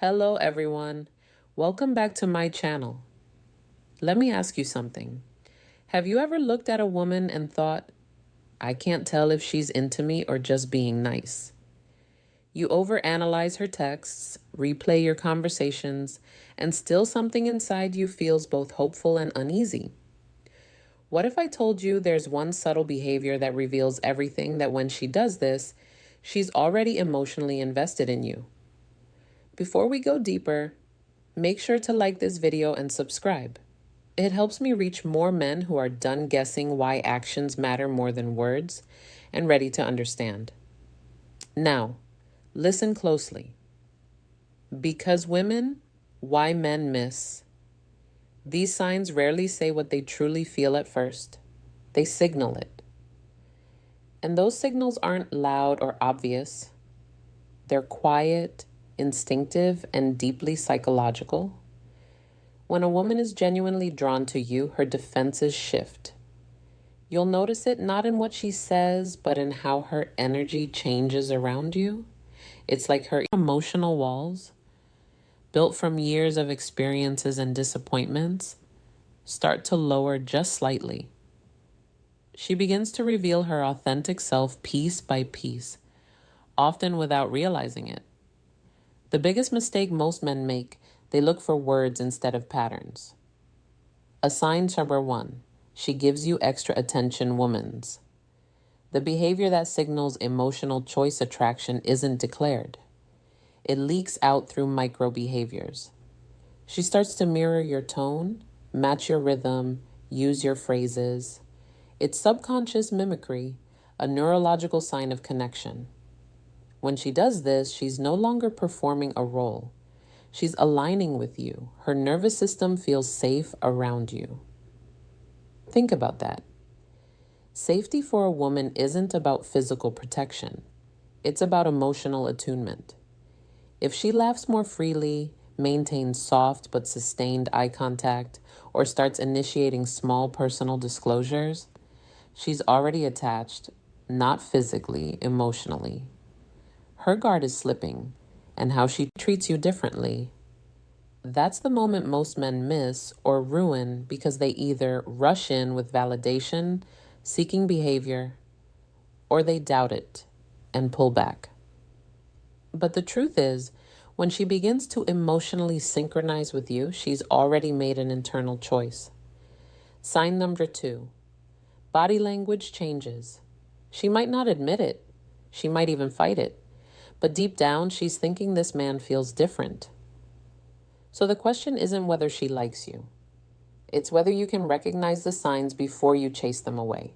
Hello everyone. Welcome back to my channel. Let me ask you something. Have you ever looked at a woman and thought, I can't tell if she's into me or just being nice? You overanalyze her texts, replay your conversations, and still something inside you feels both hopeful and uneasy. What if I told you there's one subtle behavior that reveals everything, that when she does this, she's already emotionally invested in you? Before we go deeper, make sure to like this video and subscribe. It helps me reach more men who are done guessing why actions matter more than words and ready to understand. Now, listen closely. Because women, why men miss. These signs rarely say what they truly feel at first. They signal it. And those signals aren't loud or obvious. They're quiet, instinctive, and deeply psychological. When a woman is genuinely drawn to you, her defenses shift. You'll notice it not in what she says, but in how her energy changes around you. It's like her emotional walls, built from years of experiences and disappointments, start to lower just slightly. She begins to reveal her authentic self piece by piece, often without realizing it. The biggest mistake most men make, they look for words instead of patterns. A sign number 1, she gives you extra attention, woman's. The behavior that signals emotional choice attraction isn't declared. It leaks out through micro behaviors. She starts to mirror your tone, match your rhythm, use your phrases. It's subconscious mimicry, a neurological sign of connection. When she does this, she's no longer performing a role. She's aligning with you. Her nervous system feels safe around you. Think about that. Safety for a woman isn't about physical protection. It's about emotional attunement. If she laughs more freely, maintains soft but sustained eye contact, or starts initiating small personal disclosures, she's already attached, not physically, emotionally. Her guard is slipping, and how she treats you differently. That's the moment most men miss or ruin because they either rush in with validation, seeking behavior, or they doubt it and pull back. But the truth is, when she begins to emotionally synchronize with you, she's already made an internal choice. Sign number 2, body language changes. She might not admit it. She might even fight it. But deep down, she's thinking this man feels different. So the question isn't whether she likes you. It's whether you can recognize the signs before you chase them away.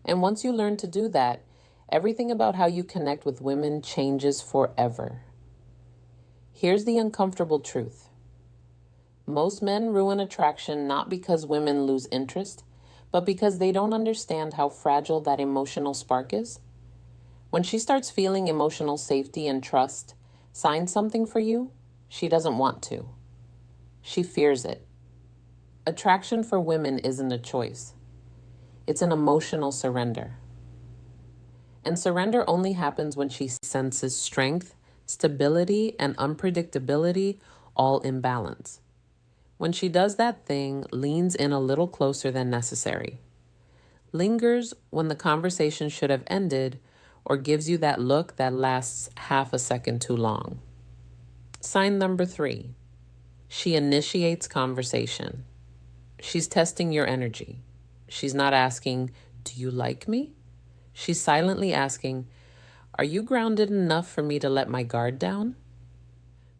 And once you learn to do that, everything about how you connect with women changes forever. Here's the uncomfortable truth. Most men ruin attraction not because women lose interest, but because they don't understand how fragile that emotional spark is. When she starts feeling emotional safety and trust, sign something for you, she doesn't want to. She fears it. Attraction for women isn't a choice. It's an emotional surrender. And surrender only happens when she senses strength, stability, and unpredictability all in balance. When she does that thing, leans in a little closer than necessary, lingers when the conversation should have ended, or gives you that look that lasts half a second too long. Sign number 3, she initiates conversation. She's testing your energy. She's not asking, do you like me? She's silently asking, are you grounded enough for me to let my guard down?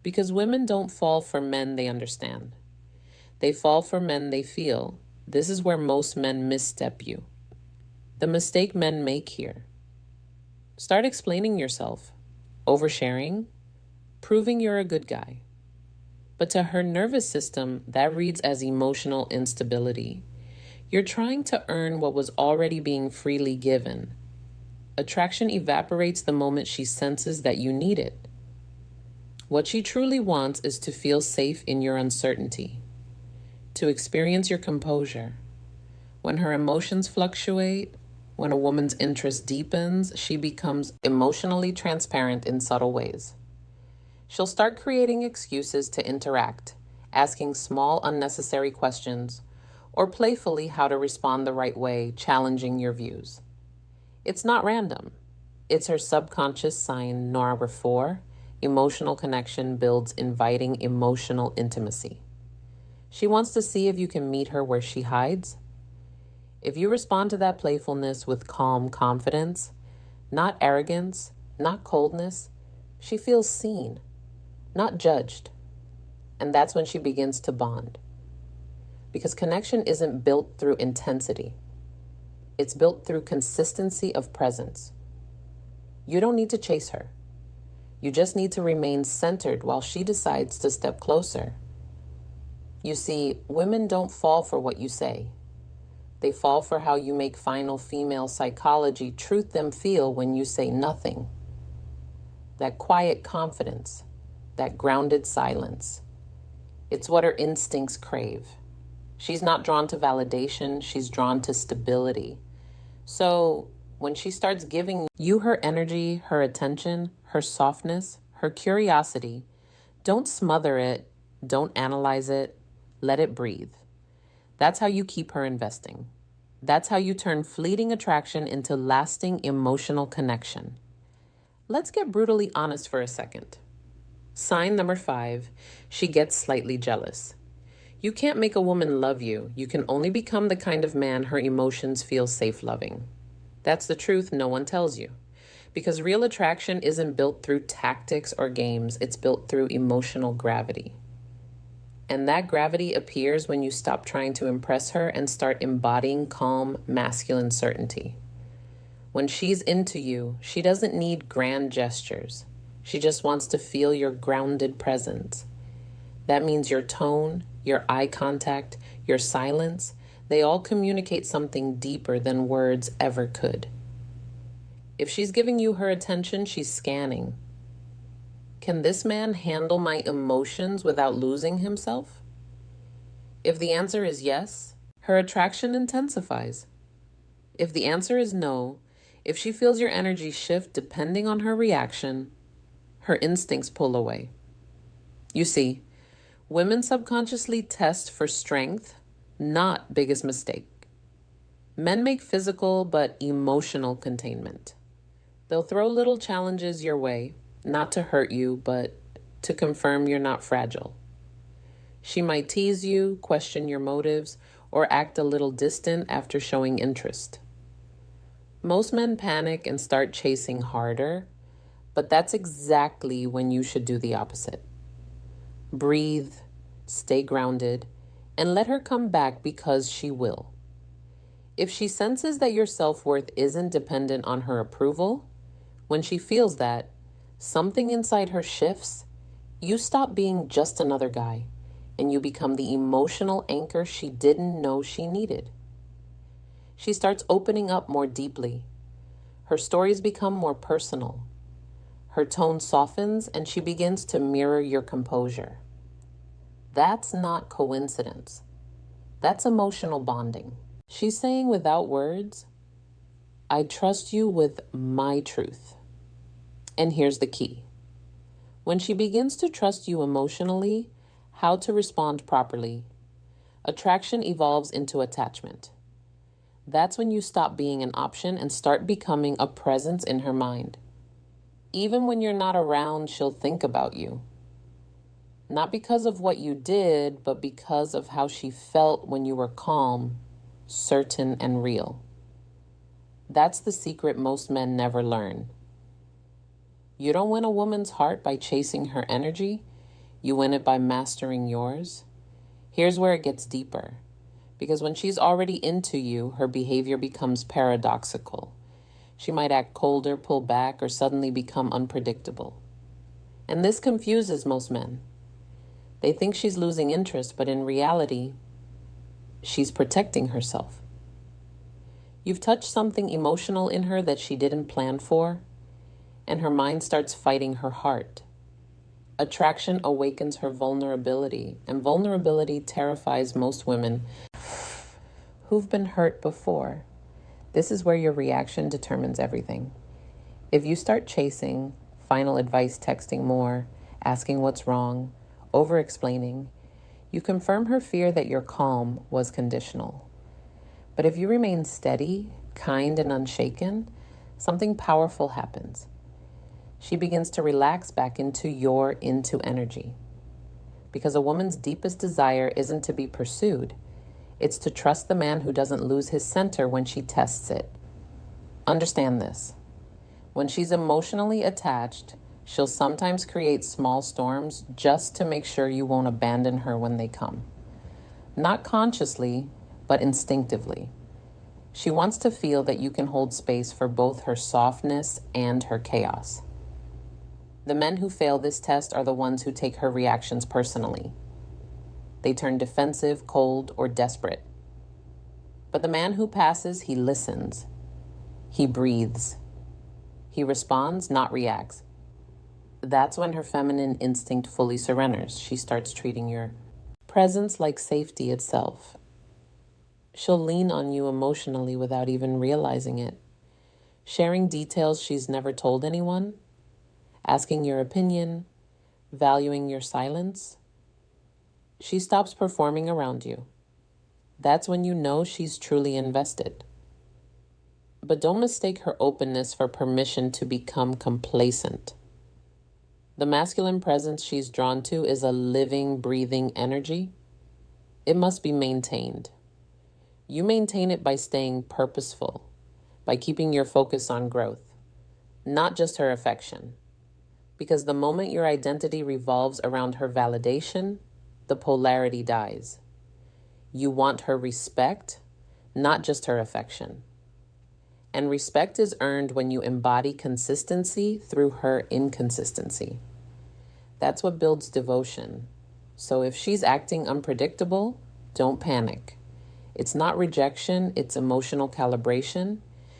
Because women don't fall for men they understand. They fall for men they feel. This is where most men misstep you. The mistake men make here. Start explaining yourself, oversharing, proving you're a good guy. But to her nervous system, that reads as emotional instability. You're trying to earn what was already being freely given. Attraction evaporates the moment she senses that you need it. What she truly wants is to feel safe in your uncertainty, to experience your composure. When her emotions fluctuate, when a woman's interest deepens, she becomes emotionally transparent in subtle ways. She'll start creating excuses to interact, asking small, unnecessary questions, or playfully how to respond the right way, challenging your views. It's not random. It's her subconscious sign, number 4. Emotional connection builds inviting emotional intimacy. She wants to see if you can meet her where she hides. If you respond to that playfulness with calm confidence, not arrogance, not coldness, she feels seen, not judged. And that's when she begins to bond. Because connection isn't built through intensity. It's built through consistency of presence. You don't need to chase her. You just need to remain centered while she decides to step closer. You see, women don't fall for what you say. They fall for how you make final female psychology truth them feel when you say nothing. That quiet confidence, that grounded silence. It's what her instincts crave. She's not drawn to validation, she's drawn to stability. So when she starts giving you her energy, her attention, her softness, her curiosity, don't smother it, don't analyze it, let it breathe. That's how you keep her investing. That's how you turn fleeting attraction into lasting emotional connection. Let's get brutally honest for a second. Sign number 5, she gets slightly jealous. You can't make a woman love you. You can only become the kind of man her emotions feel safe loving. That's the truth no one tells you. Because real attraction isn't built through tactics or games. It's built through emotional gravity. And that gravity appears when you stop trying to impress her and start embodying calm, masculine certainty. When she's into you, she doesn't need grand gestures. She just wants to feel your grounded presence. That means your tone, your eye contact, your silence, they all communicate something deeper than words ever could. If she's giving you her attention, she's scanning. Can this man handle my emotions without losing himself? If the answer is yes, her attraction intensifies. If the answer is no, if she feels your energy shift depending on her reaction, her instincts pull away. You see, women subconsciously test for strength, not biggest mistake. Men make physical but emotional containment. They'll throw little challenges your way, not to hurt you, but to confirm you're not fragile. She might tease you, question your motives, or act a little distant after showing interest. Most men panic and start chasing harder, but that's exactly when you should do the opposite. Breathe, stay grounded, and let her come back because she will. If she senses that your self-worth isn't dependent on her approval, when she feels that, something inside her shifts, you stop being just another guy, and you become the emotional anchor she didn't know she needed. She starts opening up more deeply. Her stories become more personal. Her tone softens, and she begins to mirror your composure. That's not coincidence. That's emotional bonding. She's saying without words, I trust you with my truth. And here's the key. When she begins to trust you emotionally, how to respond properly, attraction evolves into attachment. That's when you stop being an option and start becoming a presence in her mind. Even when you're not around, she'll think about you. Not because of what you did, but because of how she felt when you were calm, certain, and real. That's the secret most men never learn. You don't win a woman's heart by chasing her energy. You win it by mastering yours. Here's where it gets deeper. Because when she's already into you, her behavior becomes paradoxical. She might act colder, pull back, or suddenly become unpredictable. And this confuses most men. They think she's losing interest, but in reality, she's protecting herself. You've touched something emotional in her that she didn't plan for, and her mind starts fighting her heart. Attraction awakens her vulnerability, and vulnerability terrifies most women who've been hurt before. This is where your reaction determines everything. If you start chasing, final advice texting more, asking what's wrong, over-explaining, you confirm her fear that your calm was conditional. But if you remain steady, kind, and unshaken, something powerful happens. She begins to relax back into your into energy. Because a woman's deepest desire isn't to be pursued, it's to trust the man who doesn't lose his center when she tests it. Understand this. When she's emotionally attached, she'll sometimes create small storms just to make sure you won't abandon her when they come. Not consciously, but instinctively. She wants to feel that you can hold space for both her softness and her chaos. The men who fail this test are the ones who take her reactions personally. They turn defensive, cold, or desperate. But the man who passes, he listens. He breathes. He responds, not reacts. That's when her feminine instinct fully surrenders. She starts treating your presence like safety itself. She'll lean on you emotionally without even realizing it, sharing details she's never told anyone, asking your opinion, valuing your silence. She stops performing around you. That's when you know she's truly invested. But don't mistake her openness for permission to become complacent. The masculine presence she's drawn to is a living, breathing energy. It must be maintained. You maintain it by staying purposeful, by keeping your focus on growth, not just her affection. Because the moment your identity revolves around her validation, the polarity dies. You want her respect, not just her affection. And respect is earned when you embody consistency through her inconsistency. That's what builds devotion. So if she's acting unpredictable, don't panic. It's not rejection, it's emotional calibration.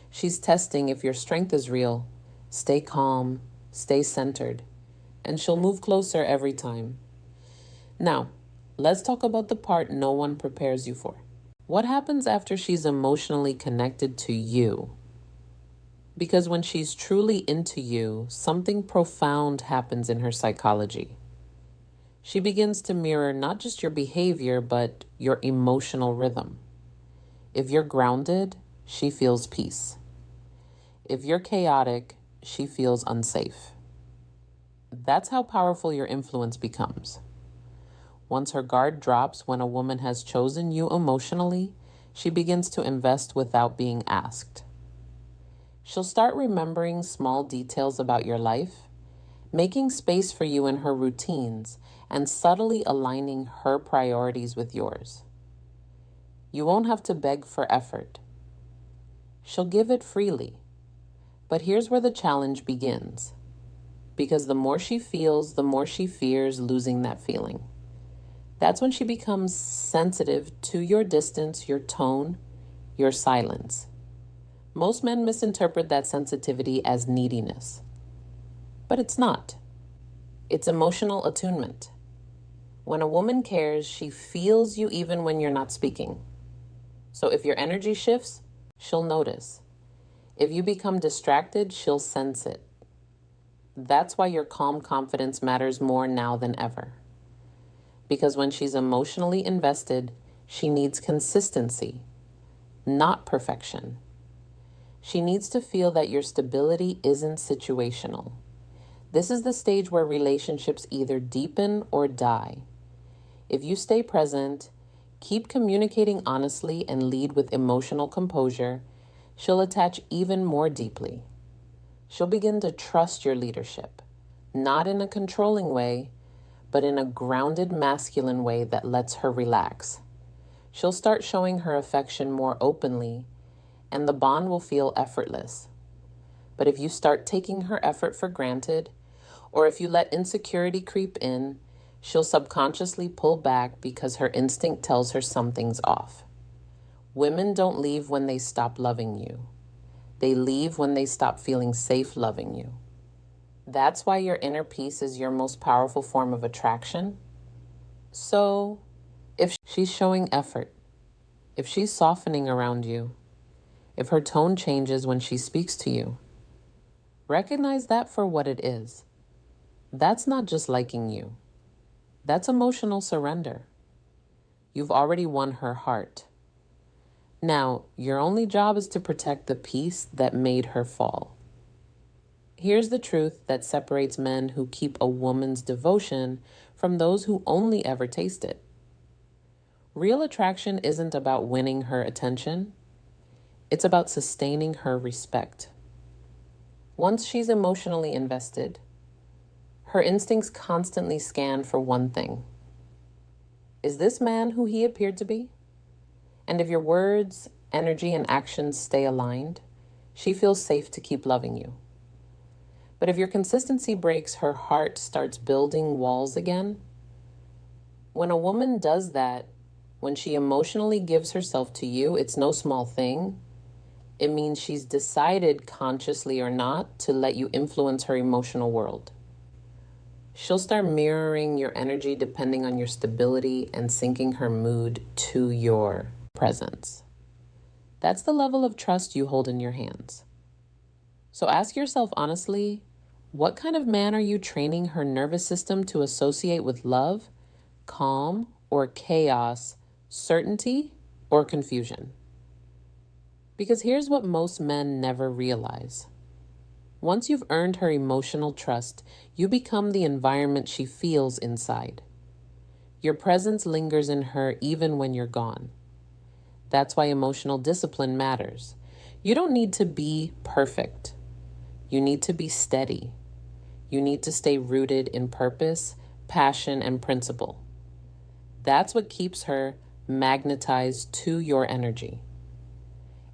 She's testing if your strength is real. Stay calm, stay centered, and she'll move closer every time. Now, let's talk about the part no one prepares you for. What happens after she's emotionally connected to you? Because when she's truly into you, something profound happens in her psychology. She begins to mirror not just your behavior, but your emotional rhythm. If you're grounded, she feels peace. If you're chaotic, she feels unsafe. That's how powerful your influence becomes. Once her guard drops when a woman has chosen you emotionally, she begins to invest without being asked. She'll start remembering small details about your life, making space for you in her routines, and subtly aligning her priorities with yours. You won't have to beg for effort. She'll give it freely. But here's where the challenge begins. Because the more she feels, the more she fears losing that feeling. That's when she becomes sensitive to your distance, your tone, your silence. Most men misinterpret that sensitivity as neediness. But it's not. It's emotional attunement. When a woman cares, she feels you even when you're not speaking. So if your energy shifts, she'll notice. If you become distracted, she'll sense it. That's why your calm confidence matters more now than ever. Because when she's emotionally invested, she needs consistency, not perfection. She needs to feel that your stability isn't situational. This is the stage where relationships either deepen or die. If you stay present, keep communicating honestly, and lead with emotional composure, she'll attach even more deeply. She'll begin to trust your leadership, not in a controlling way, but in a grounded masculine way that lets her relax. She'll start showing her affection more openly, and the bond will feel effortless. But if you start taking her effort for granted, or if you let insecurity creep in, she'll subconsciously pull back because her instinct tells her something's off. Women don't leave when they stop loving you. They leave when they stop feeling safe loving you. That's why your inner peace is your most powerful form of attraction. So, if she's showing effort, if she's softening around you, if her tone changes when she speaks to you, recognize that for what it is. That's not just liking you. That's emotional surrender. You've already won her heart. Now, your only job is to protect the piece that made her fall. Here's the truth that separates men who keep a woman's devotion from those who only ever taste it. Real attraction isn't about winning her attention. It's about sustaining her respect. Once she's emotionally invested, her instincts constantly scan for one thing. Is this man who he appeared to be? And if your words, energy, and actions stay aligned, she feels safe to keep loving you. But if your consistency breaks, her heart starts building walls again. When a woman does that, when she emotionally gives herself to you, it's no small thing. It means she's decided, consciously or not, to let you influence her emotional world. She'll start mirroring your energy depending on your stability and syncing her mood to your presence. That's the level of trust you hold in your hands. So ask yourself honestly, what kind of man are you training her nervous system to associate with love, calm, or chaos, certainty, or confusion? Because here's what most men never realize. Once you've earned her emotional trust, you become the environment she feels inside. Your presence lingers in her even when you're gone. That's why emotional discipline matters. You don't need to be perfect. You need to be steady. You need to stay rooted in purpose, passion, and principle. That's what keeps her magnetized to your energy.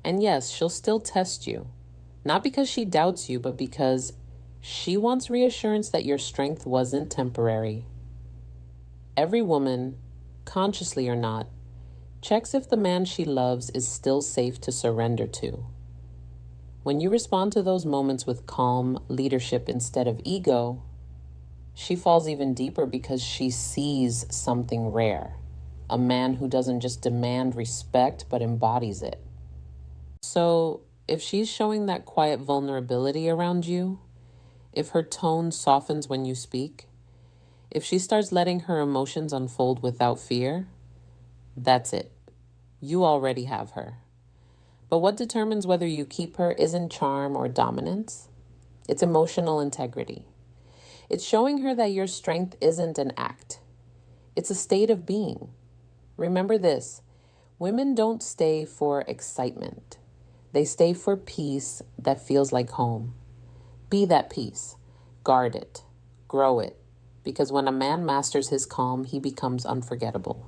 And yes, she'll still test you. Not because she doubts you, but because she wants reassurance that your strength wasn't temporary. Every woman, consciously or not, checks if the man she loves is still safe to surrender to. When you respond to those moments with calm leadership instead of ego, she falls even deeper because she sees something rare. A man who doesn't just demand respect, but embodies it. So, if she's showing that quiet vulnerability around you, if her tone softens when you speak, if she starts letting her emotions unfold without fear, that's it. You already have her. But what determines whether you keep her isn't charm or dominance. It's emotional integrity. It's showing her that your strength isn't an act. It's a state of being. Remember this, women don't stay for excitement. They stay for peace that feels like home. Be that peace. Guard it. Grow it. Because when a man masters his calm, he becomes unforgettable.